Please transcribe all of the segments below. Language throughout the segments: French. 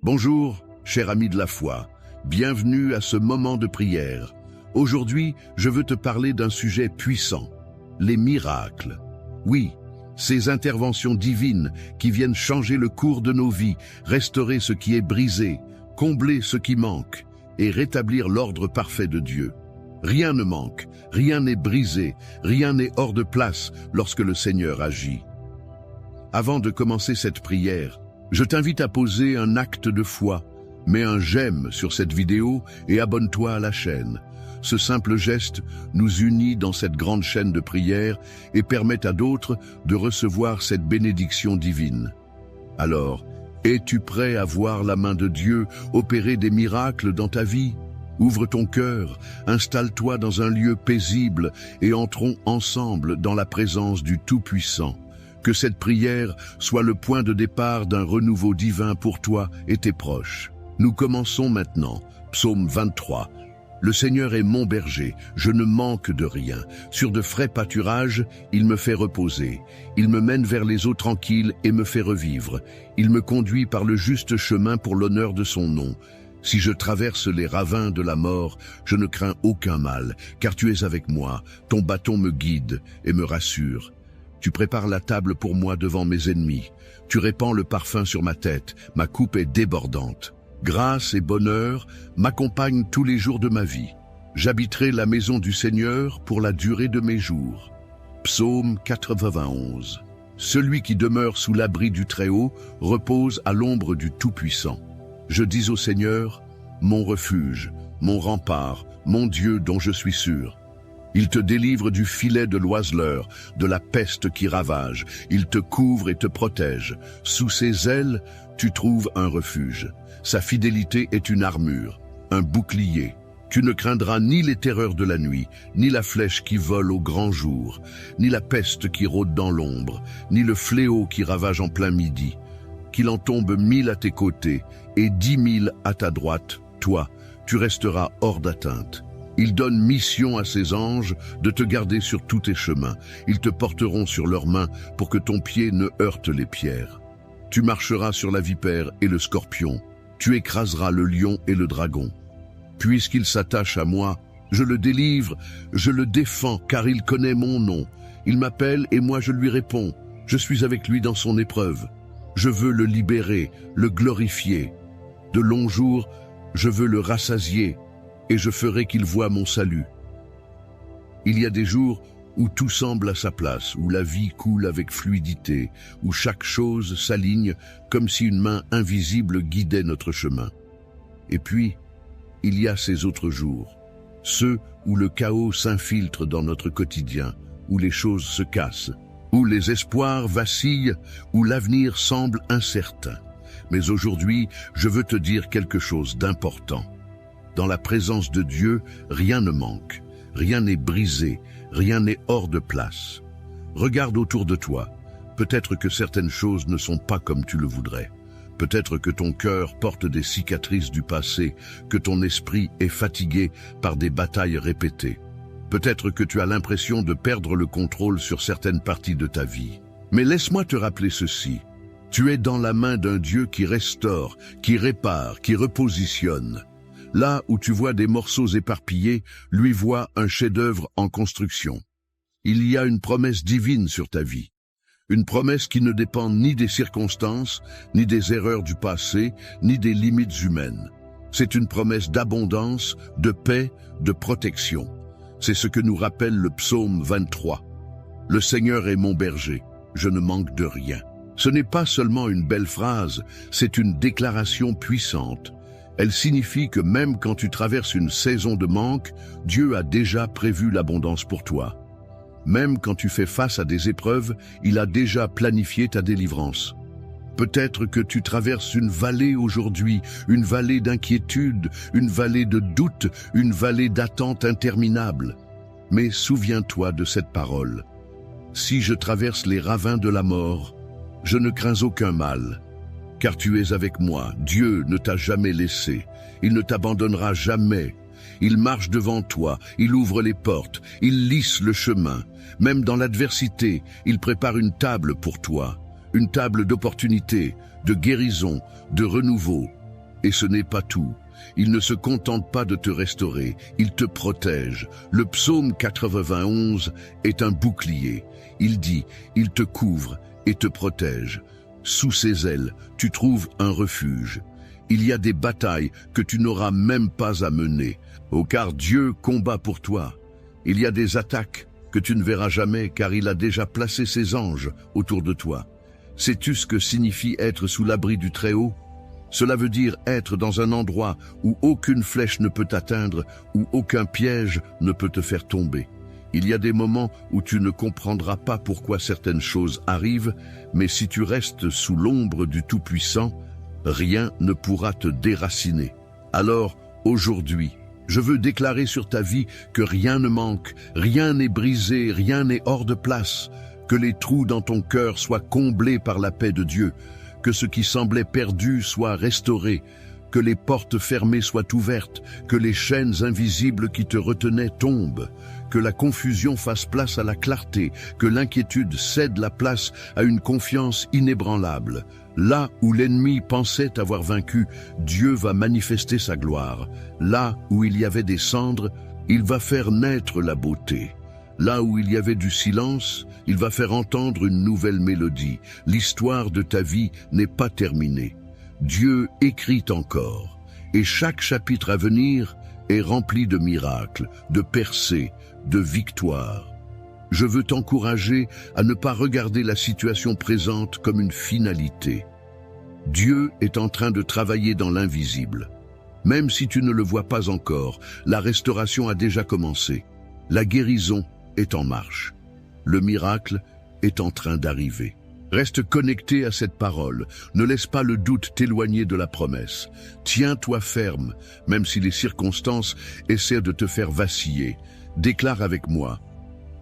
Bonjour, cher ami de la foi, bienvenue à ce moment de prière. Aujourd'hui, je veux te parler d'un sujet puissant, les miracles. Oui, ces interventions divines qui viennent changer le cours de nos vies, restaurer ce qui est brisé, combler ce qui manque et rétablir l'ordre parfait de Dieu. Rien ne manque, rien n'est brisé, rien n'est hors de place lorsque le Seigneur agit. Avant de commencer cette prière, je t'invite à poser un acte de foi. Mets un j'aime sur cette vidéo et abonne-toi à la chaîne. Ce simple geste nous unit dans cette grande chaîne de prière et permet à d'autres de recevoir cette bénédiction divine. Alors, es-tu prêt à voir la main de Dieu opérer des miracles dans ta vie? Ouvre ton cœur, installe-toi dans un lieu paisible et entrons ensemble dans la présence du Tout-Puissant. Que cette prière soit le point de départ d'un renouveau divin pour toi et tes proches. Nous commençons maintenant. Psaume 23. Le Seigneur est mon berger, je ne manque de rien. Sur de frais pâturages, il me fait reposer. Il me mène vers les eaux tranquilles et me fait revivre. Il me conduit par le juste chemin pour l'honneur de son nom. Si je traverse les ravins de la mort, je ne crains aucun mal, car tu es avec moi. Ton bâton me guide et me rassure. Tu prépares la table pour moi devant mes ennemis. Tu répands le parfum sur ma tête, ma coupe est débordante. Grâce et bonheur m'accompagnent tous les jours de ma vie. J'habiterai la maison du Seigneur pour la durée de mes jours. Psaume 91. Celui qui demeure sous l'abri du Très-Haut repose à l'ombre du Tout-Puissant. Je dis au Seigneur, mon refuge, mon rempart, mon Dieu dont je suis sûr. Il te délivre du filet de l'oiseleur, de la peste qui ravage. Il te couvre et te protège. Sous ses ailes, tu trouves un refuge. Sa fidélité est une armure, un bouclier. Tu ne craindras ni les terreurs de la nuit, ni la flèche qui vole au grand jour, ni la peste qui rôde dans l'ombre, ni le fléau qui ravage en plein midi. Qu'il en tombe 1000 à tes côtés et 10 000 à ta droite, toi, tu resteras hors d'atteinte. Il donne mission à ses anges de te garder sur tous tes chemins. Ils te porteront sur leurs mains pour que ton pied ne heurte les pierres. Tu marcheras sur la vipère et le scorpion. Tu écraseras le lion et le dragon. Puisqu'il s'attache à moi, je le délivre, je le défends, car il connaît mon nom. Il m'appelle et moi je lui réponds. Je suis avec lui dans son épreuve. Je veux le libérer, le glorifier. De longs jours, je veux le rassasier. Et je ferai qu'il voie mon salut. Il y a des jours où tout semble à sa place, où la vie coule avec fluidité, où chaque chose s'aligne comme si une main invisible guidait notre chemin. Et puis, il y a ces autres jours, ceux où le chaos s'infiltre dans notre quotidien, où les choses se cassent, où les espoirs vacillent, où l'avenir semble incertain. Mais aujourd'hui, je veux te dire quelque chose d'important. Dans la présence de Dieu, rien ne manque, rien n'est brisé, rien n'est hors de place. Regarde autour de toi. Peut-être que certaines choses ne sont pas comme tu le voudrais. Peut-être que ton cœur porte des cicatrices du passé, que ton esprit est fatigué par des batailles répétées. Peut-être que tu as l'impression de perdre le contrôle sur certaines parties de ta vie. Mais laisse-moi te rappeler ceci. Tu es dans la main d'un Dieu qui restaure, qui répare, qui repositionne. Là où tu vois des morceaux éparpillés, lui voit un chef-d'œuvre en construction. Il y a une promesse divine sur ta vie. Une promesse qui ne dépend ni des circonstances, ni des erreurs du passé, ni des limites humaines. C'est une promesse d'abondance, de paix, de protection. C'est ce que nous rappelle le psaume 23. Le Seigneur est mon berger, je ne manque de rien. Ce n'est pas seulement une belle phrase, c'est une déclaration puissante. Elle signifie que même quand tu traverses une saison de manque, Dieu a déjà prévu l'abondance pour toi. Même quand tu fais face à des épreuves, il a déjà planifié ta délivrance. Peut-être que tu traverses une vallée aujourd'hui, une vallée d'inquiétude, une vallée de doute, une vallée d'attente interminable. Mais souviens-toi de cette parole. Si je traverse les ravins de la mort, je ne crains aucun mal. Car tu es avec moi, Dieu ne t'a jamais laissé, il ne t'abandonnera jamais. Il marche devant toi, il ouvre les portes, il lisse le chemin. Même dans l'adversité, il prépare une table pour toi, une table d'opportunités, de guérison, de renouveau. Et ce n'est pas tout. Il ne se contente pas de te restaurer, il te protège. Le psaume 91 est un bouclier. Il dit, il te couvre et te protège. Sous ses ailes, tu trouves un refuge. Il y a des batailles que tu n'auras même pas à mener. Oh, car Dieu combat pour toi. Il y a des attaques que tu ne verras jamais, car il a déjà placé ses anges autour de toi. Sais-tu ce que signifie être sous l'abri du Très-Haut? Cela veut dire être dans un endroit où aucune flèche ne peut t'atteindre, où aucun piège ne peut te faire tomber. Il y a des moments où tu ne comprendras pas pourquoi certaines choses arrivent, mais si tu restes sous l'ombre du Tout-Puissant, rien ne pourra te déraciner. Alors, aujourd'hui, je veux déclarer sur ta vie que rien ne manque, rien n'est brisé, rien n'est hors de place, que les trous dans ton cœur soient comblés par la paix de Dieu, que ce qui semblait perdu soit restauré, que les portes fermées soient ouvertes, que les chaînes invisibles qui te retenaient tombent, que la confusion fasse place à la clarté, que l'inquiétude cède la place à une confiance inébranlable. Là où l'ennemi pensait avoir vaincu, Dieu va manifester sa gloire. Là où il y avait des cendres, il va faire naître la beauté. Là où il y avait du silence, il va faire entendre une nouvelle mélodie. L'histoire de ta vie n'est pas terminée. Dieu écrit encore, et chaque chapitre à venir est rempli de miracles, de percées, de victoires. Je veux t'encourager à ne pas regarder la situation présente comme une finalité. Dieu est en train de travailler dans l'invisible. Même si tu ne le vois pas encore, la restauration a déjà commencé. La guérison est en marche. Le miracle est en train d'arriver. Reste connecté à cette parole. Ne laisse pas le doute t'éloigner de la promesse. Tiens-toi ferme, même si les circonstances essaient de te faire vaciller. Déclare avec moi.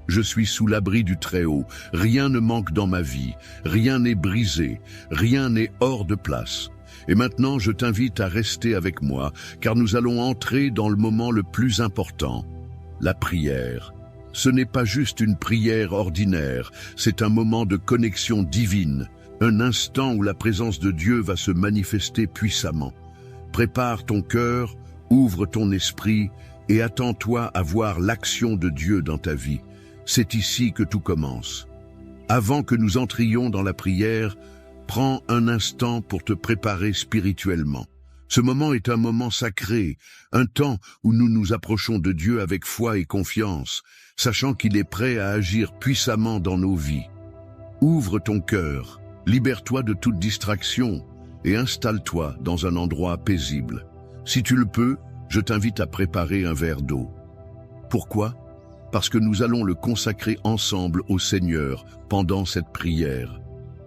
Je suis sous l'abri du Très-Haut. Rien ne manque dans ma vie. Rien n'est brisé. Rien n'est hors de place. Et maintenant, je t'invite à rester avec moi, car nous allons entrer dans le moment le plus important, la prière. Ce n'est pas juste une prière ordinaire, c'est un moment de connexion divine, un instant où la présence de Dieu va se manifester puissamment. Prépare ton cœur, ouvre ton esprit et attends-toi à voir l'action de Dieu dans ta vie. C'est ici que tout commence. Avant que nous entrions dans la prière, prends un instant pour te préparer spirituellement. Ce moment est un moment sacré, un temps où nous nous approchons de Dieu avec foi et confiance, sachant qu'il est prêt à agir puissamment dans nos vies. Ouvre ton cœur, libère-toi de toute distraction et installe-toi dans un endroit paisible. Si tu le peux, je t'invite à préparer un verre d'eau. Pourquoi? Parce que nous allons le consacrer ensemble au Seigneur pendant cette prière.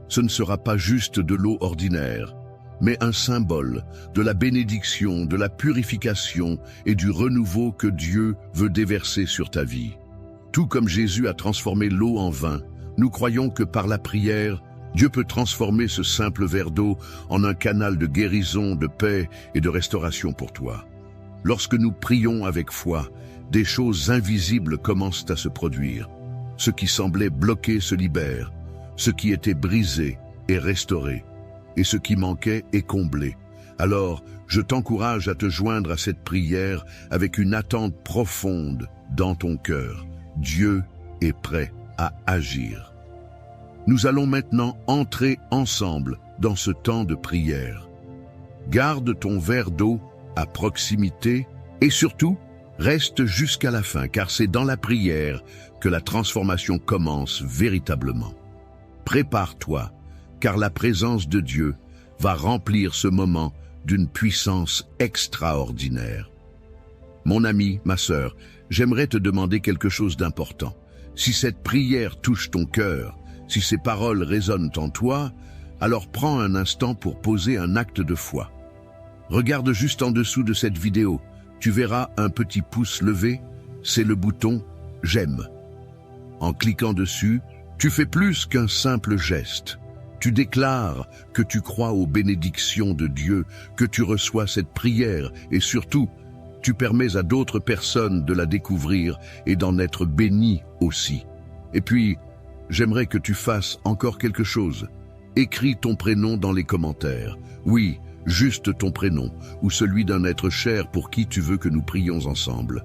Ce ne sera pas juste de l'eau ordinaire, mais un symbole de la bénédiction, de la purification et du renouveau que Dieu veut déverser sur ta vie. Tout comme Jésus a transformé l'eau en vin, nous croyons que par la prière, Dieu peut transformer ce simple verre d'eau en un canal de guérison, de paix et de restauration pour toi. Lorsque nous prions avec foi, des choses invisibles commencent à se produire. Ce qui semblait bloqué se libère, ce qui était brisé est restauré, et ce qui manquait est comblé. Alors, je t'encourage à te joindre à cette prière avec une attente profonde dans ton cœur. Dieu est prêt à agir. Nous allons maintenant entrer ensemble dans ce temps de prière. Garde ton verre d'eau à proximité et surtout, reste jusqu'à la fin, car c'est dans la prière que la transformation commence véritablement. Prépare-toi, car la présence de Dieu va remplir ce moment d'une puissance extraordinaire. Mon ami, ma sœur, j'aimerais te demander quelque chose d'important. Si cette prière touche ton cœur, si ces paroles résonnent en toi, alors prends un instant pour poser un acte de foi. Regarde juste en dessous de cette vidéo. Tu verras un petit pouce levé, c'est le bouton « J'aime ». En cliquant dessus, tu fais plus qu'un simple geste. Tu déclares que tu crois aux bénédictions de Dieu, que tu reçois cette prière et surtout, tu permets à d'autres personnes de la découvrir et d'en être bénies aussi. Et puis, j'aimerais que tu fasses encore quelque chose. Écris ton prénom dans les commentaires. Oui, juste ton prénom ou celui d'un être cher pour qui tu veux que nous prions ensemble.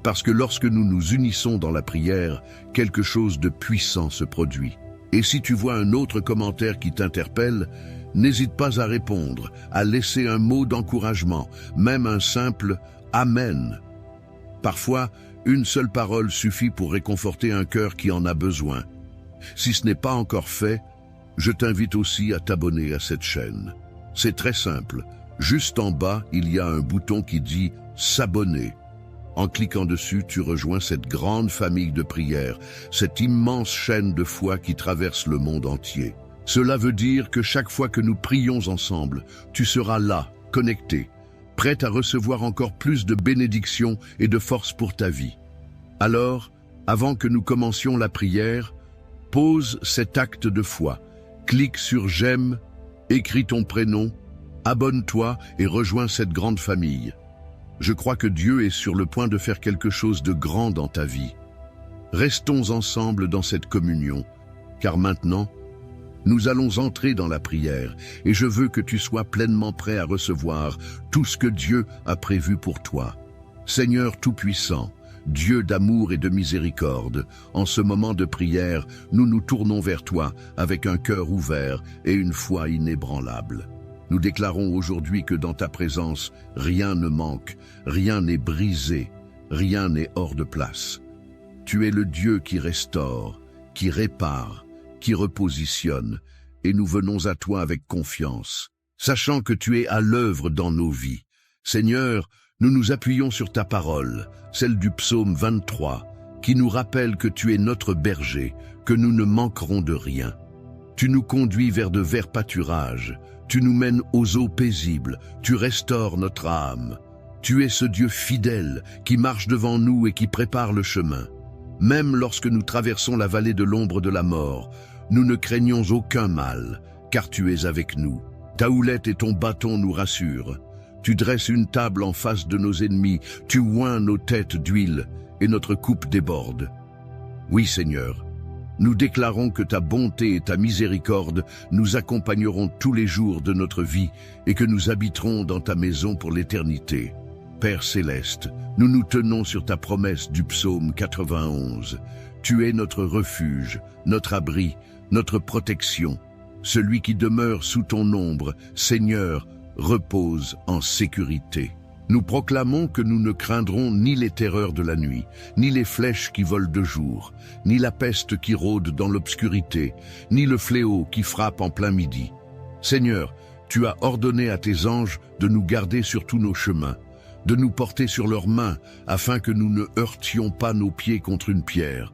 Parce que lorsque nous nous unissons dans la prière, quelque chose de puissant se produit. Et si tu vois un autre commentaire qui t'interpelle, n'hésite pas à répondre, à laisser un mot d'encouragement, même un simple « Amen ». Parfois, une seule parole suffit pour réconforter un cœur qui en a besoin. Si ce n'est pas encore fait, je t'invite aussi à t'abonner à cette chaîne. C'est très simple. Juste en bas, il y a un bouton qui dit « S'abonner ». En cliquant dessus, tu rejoins cette grande famille de prières, cette immense chaîne de foi qui traverse le monde entier. Cela veut dire que chaque fois que nous prions ensemble, tu seras là, connecté, prêt à recevoir encore plus de bénédictions et de force pour ta vie. Alors, avant que nous commencions la prière, pose cet acte de foi, clique sur « J'aime », écris ton prénom, abonne-toi et rejoins cette grande famille. Je crois que Dieu est sur le point de faire quelque chose de grand dans ta vie. Restons ensemble dans cette communion, car maintenant, nous allons entrer dans la prière et je veux que tu sois pleinement prêt à recevoir tout ce que Dieu a prévu pour toi. Seigneur Tout-Puissant, Dieu d'amour et de miséricorde, en ce moment de prière, nous nous tournons vers toi avec un cœur ouvert et une foi inébranlable. Nous déclarons aujourd'hui que dans ta présence, rien ne manque, rien n'est brisé, rien n'est hors de place. Tu es le Dieu qui restaure, qui répare, qui repositionne, et nous venons à toi avec confiance, sachant que tu es à l'œuvre dans nos vies. Seigneur, nous nous appuyons sur ta parole, celle du psaume 23, qui nous rappelle que tu es notre berger, que nous ne manquerons de rien. Tu nous conduis vers de verts pâturages, tu nous mènes aux eaux paisibles, tu restaures notre âme. Tu es ce Dieu fidèle qui marche devant nous et qui prépare le chemin. Même lorsque nous traversons la vallée de l'ombre de la mort, nous ne craignons aucun mal, car tu es avec nous. Ta houlette et ton bâton nous rassurent. Tu dresses une table en face de nos ennemis, tu oins nos têtes d'huile et notre coupe déborde. Oui, Seigneur, nous déclarons que ta bonté et ta miséricorde nous accompagneront tous les jours de notre vie et que nous habiterons dans ta maison pour l'éternité. Père céleste, nous nous tenons sur ta promesse du psaume 91. Tu es notre refuge, notre abri, notre protection. Celui qui demeure sous ton ombre, Seigneur, repose en sécurité. Nous proclamons que nous ne craindrons ni les terreurs de la nuit, ni les flèches qui volent de jour, ni la peste qui rôde dans l'obscurité, ni le fléau qui frappe en plein midi. Seigneur, tu as ordonné à tes anges de nous garder sur tous nos chemins, de nous porter sur leurs mains afin que nous ne heurtions pas nos pieds contre une pierre.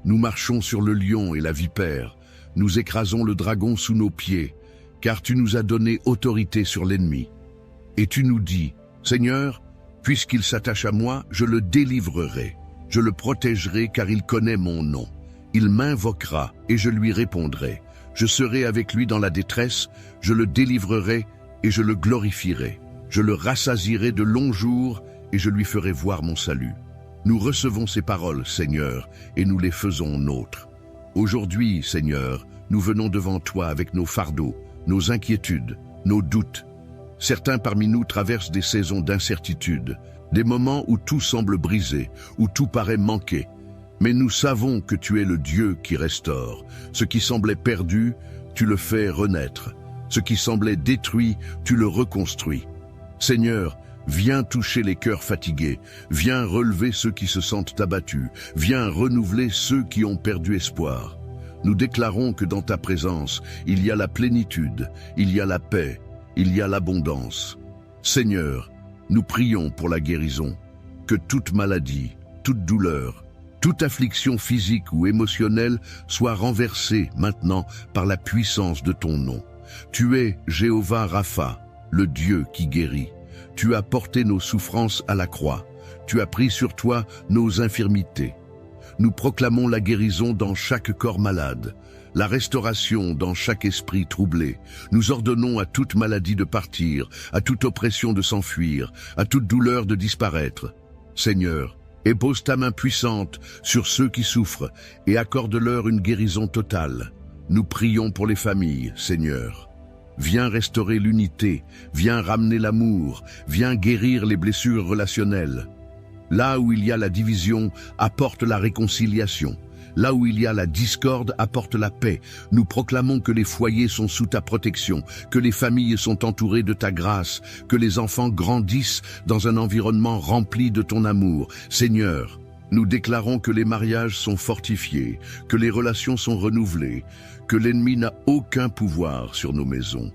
Nous marchons sur le lion et la vipère, nous écrasons le dragon sous nos pieds, car tu nous as donné autorité sur l'ennemi. Et tu nous dis, Seigneur, puisqu'il s'attache à moi, je le délivrerai. Je le protégerai car il connaît mon nom. Il m'invoquera et je lui répondrai. Je serai avec lui dans la détresse, je le délivrerai et je le glorifierai. Je le rassasierai de longs jours et je lui ferai voir mon salut. Nous recevons ces paroles, Seigneur, et nous les faisons nôtres. Aujourd'hui, Seigneur, nous venons devant toi avec nos fardeaux, nos inquiétudes, nos doutes. Certains parmi nous traversent des saisons d'incertitude, des moments où tout semble brisé, où tout paraît manquer. Mais nous savons que tu es le Dieu qui restaure. Ce qui semblait perdu, tu le fais renaître. Ce qui semblait détruit, tu le reconstruis. Seigneur, viens toucher les cœurs fatigués, viens relever ceux qui se sentent abattus, viens renouveler ceux qui ont perdu espoir. Nous déclarons que dans ta présence, il y a la plénitude, il y a la paix, il y a l'abondance. Seigneur, nous prions pour la guérison, que toute maladie, toute douleur, toute affliction physique ou émotionnelle soit renversée maintenant par la puissance de ton nom. Tu es Jéhovah Rapha, le Dieu qui guérit. Tu as porté nos souffrances à la croix. Tu as pris sur toi nos infirmités. Nous proclamons la guérison dans chaque corps malade, la restauration dans chaque esprit troublé. Nous ordonnons à toute maladie de partir, à toute oppression de s'enfuir, à toute douleur de disparaître. Seigneur, épose ta main puissante sur ceux qui souffrent et accorde-leur une guérison totale. Nous prions pour les familles, Seigneur. Viens restaurer l'unité, viens ramener l'amour, viens guérir les blessures relationnelles. Là où il y a la division, apporte la réconciliation. Là où il y a la discorde, apporte la paix. Nous proclamons que les foyers sont sous ta protection, que les familles sont entourées de ta grâce, que les enfants grandissent dans un environnement rempli de ton amour. Seigneur, nous déclarons que les mariages sont fortifiés, que les relations sont renouvelées, que l'ennemi n'a aucun pouvoir sur nos maisons.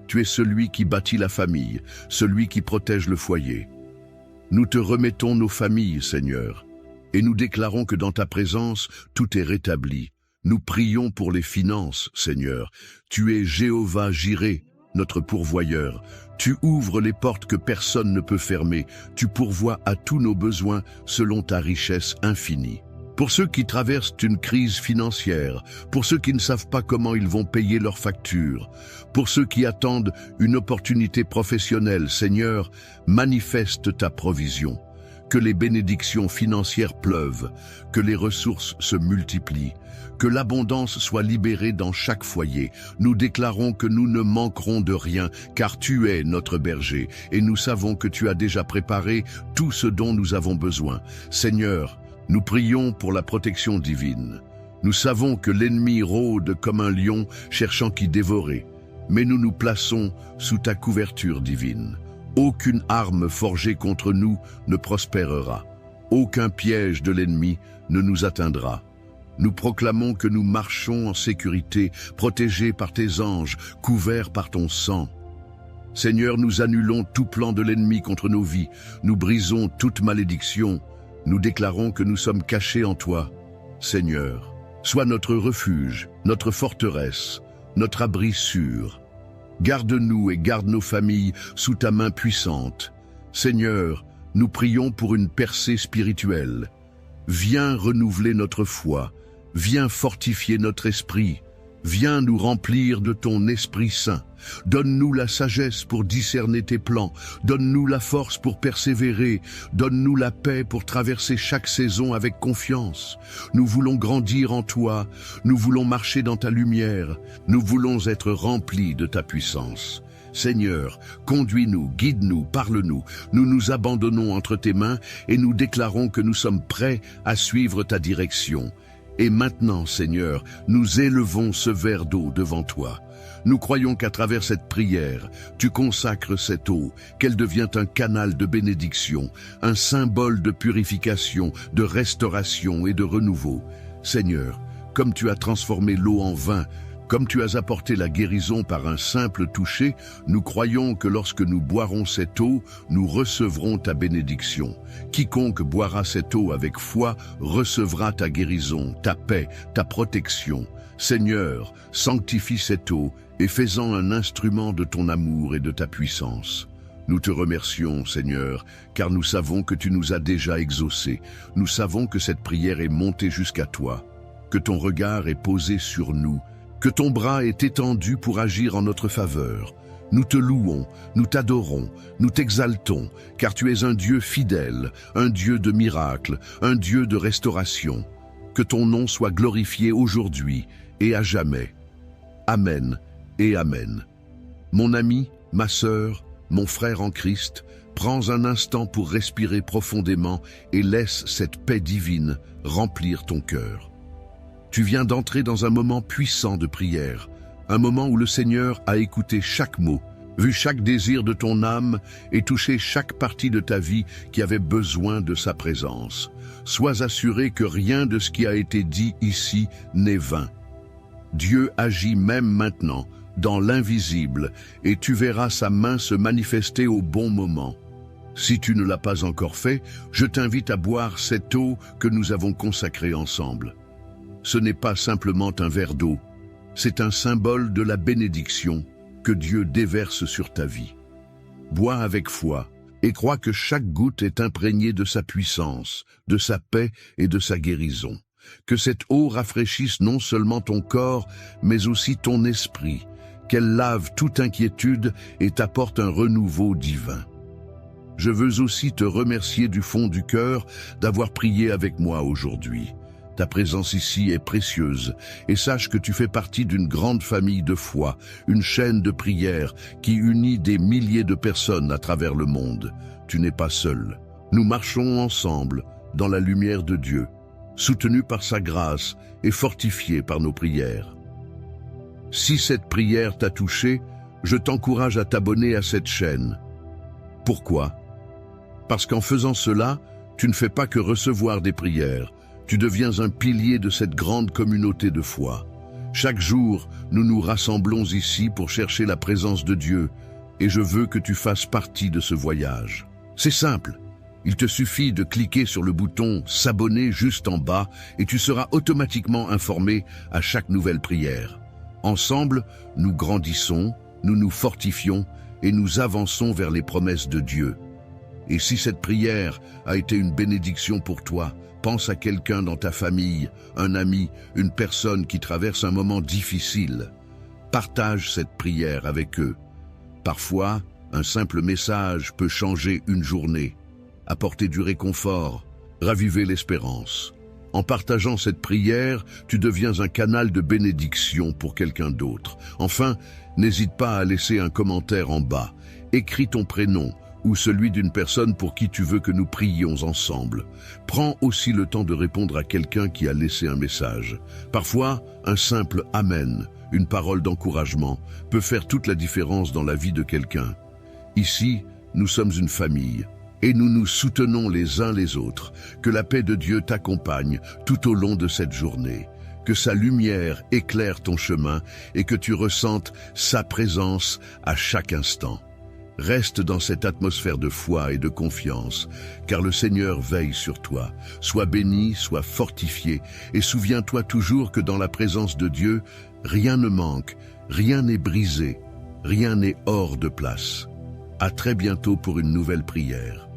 Tu es celui qui bâtit la famille, celui qui protège le foyer. Nous te remettons nos familles, Seigneur, et nous déclarons que dans ta présence, tout est rétabli. Nous prions pour les finances, Seigneur. Tu es Jéhovah Jireh, notre pourvoyeur. Tu ouvres les portes que personne ne peut fermer. Tu pourvois à tous nos besoins selon ta richesse infinie. Pour ceux qui traversent une crise financière, pour ceux qui ne savent pas comment ils vont payer leurs factures, pour ceux qui attendent une opportunité professionnelle, Seigneur, manifeste ta provision. Que les bénédictions financières pleuvent, que les ressources se multiplient, que l'abondance soit libérée dans chaque foyer. Nous déclarons que nous ne manquerons de rien, car tu es notre berger, et nous savons que tu as déjà préparé tout ce dont nous avons besoin. Seigneur, nous prions pour la protection divine. Nous savons que l'ennemi rôde comme un lion cherchant qui dévorer, mais nous nous plaçons sous ta couverture divine. Aucune arme forgée contre nous ne prospérera. Aucun piège de l'ennemi ne nous atteindra. Nous proclamons que nous marchons en sécurité, protégés par tes anges, couverts par ton sang. Seigneur, nous annulons tout plan de l'ennemi contre nos vies. Nous brisons toute malédiction. Nous déclarons que nous sommes cachés en toi. Seigneur, sois notre refuge, notre forteresse, notre abri sûr. Garde-nous et garde nos familles sous ta main puissante. Seigneur, nous prions pour une percée spirituelle. Viens renouveler notre foi, viens fortifier notre esprit, viens nous remplir de ton Esprit Saint. Donne-nous la sagesse pour discerner tes plans, donne-nous la force pour persévérer, donne-nous la paix pour traverser chaque saison avec confiance. Nous voulons grandir en toi, nous voulons marcher dans ta lumière, nous voulons être remplis de ta puissance. Seigneur, conduis-nous, guide-nous, parle-nous. Nous nous abandonnons entre tes mains et nous déclarons que nous sommes prêts à suivre ta direction. Et maintenant, Seigneur, nous élevons ce verre d'eau devant toi. Nous croyons qu'à travers cette prière, tu consacres cette eau, qu'elle devient un canal de bénédiction, un symbole de purification, de restauration et de renouveau. Seigneur, comme tu as transformé l'eau en vin, comme tu as apporté la guérison par un simple toucher, nous croyons que lorsque nous boirons cette eau, nous recevrons ta bénédiction. Quiconque boira cette eau avec foi recevra ta guérison, ta paix, ta protection. Seigneur, sanctifie cette eau et fais-en un instrument de ton amour et de ta puissance. Nous te remercions, Seigneur, car nous savons que tu nous as déjà exaucés. Nous savons que cette prière est montée jusqu'à toi, que ton regard est posé sur nous, que ton bras est étendu pour agir en notre faveur. Nous te louons, nous t'adorons, nous t'exaltons, car tu es un Dieu fidèle, un Dieu de miracles, un Dieu de restauration. Que ton nom soit glorifié aujourd'hui et à jamais. Amen et Amen. Mon ami, ma sœur, mon frère en Christ, prends un instant pour respirer profondément et laisse cette paix divine remplir ton cœur. Tu viens d'entrer dans un moment puissant de prière, un moment où le Seigneur a écouté chaque mot, vu chaque désir de ton âme et touché chaque partie de ta vie qui avait besoin de sa présence. Sois assuré que rien de ce qui a été dit ici n'est vain. Dieu agit même maintenant, dans l'invisible, et tu verras sa main se manifester au bon moment. Si tu ne l'as pas encore fait, je t'invite à boire cette eau que nous avons consacrée ensemble. Ce n'est pas simplement un verre d'eau, c'est un symbole de la bénédiction que Dieu déverse sur ta vie. Bois avec foi et crois que chaque goutte est imprégnée de sa puissance, de sa paix et de sa guérison. Que cette eau rafraîchisse non seulement ton corps, mais aussi ton esprit, qu'elle lave toute inquiétude et t'apporte un renouveau divin. Je veux aussi te remercier du fond du cœur d'avoir prié avec moi aujourd'hui. Ta présence ici est précieuse et sache que tu fais partie d'une grande famille de foi, une chaîne de prière qui unit des milliers de personnes à travers le monde. Tu n'es pas seul. Nous marchons ensemble dans la lumière de Dieu, soutenus par sa grâce et fortifiés par nos prières. Si cette prière t'a touché, je t'encourage à t'abonner à cette chaîne. Pourquoi? Parce qu'en faisant cela, tu ne fais pas que recevoir des prières, tu deviens un pilier de cette grande communauté de foi. Chaque jour, nous nous rassemblons ici pour chercher la présence de Dieu, et je veux que tu fasses partie de ce voyage. C'est simple, il te suffit de cliquer sur le bouton « S'abonner » juste en bas, et tu seras automatiquement informé à chaque nouvelle prière. Ensemble, nous grandissons, nous nous fortifions, et nous avançons vers les promesses de Dieu. Et si cette prière a été une bénédiction pour toi, pense à quelqu'un dans ta famille, un ami, une personne qui traverse un moment difficile. Partage cette prière avec eux. Parfois, un simple message peut changer une journée, apporter du réconfort, raviver l'espérance. En partageant cette prière, tu deviens un canal de bénédiction pour quelqu'un d'autre. Enfin, n'hésite pas à laisser un commentaire en bas. Écris ton prénom ou celui d'une personne pour qui tu veux que nous prions ensemble. Prends aussi le temps de répondre à quelqu'un qui a laissé un message. Parfois, un simple « Amen », une parole d'encouragement, peut faire toute la différence dans la vie de quelqu'un. Ici, nous sommes une famille, et nous nous soutenons les uns les autres. Que la paix de Dieu t'accompagne tout au long de cette journée. Que sa lumière éclaire ton chemin et que tu ressentes sa présence à chaque instant. Reste dans cette atmosphère de foi et de confiance, car le Seigneur veille sur toi. Sois béni, sois fortifié, et souviens-toi toujours que dans la présence de Dieu, rien ne manque, rien n'est brisé, rien n'est hors de place. À très bientôt pour une nouvelle prière.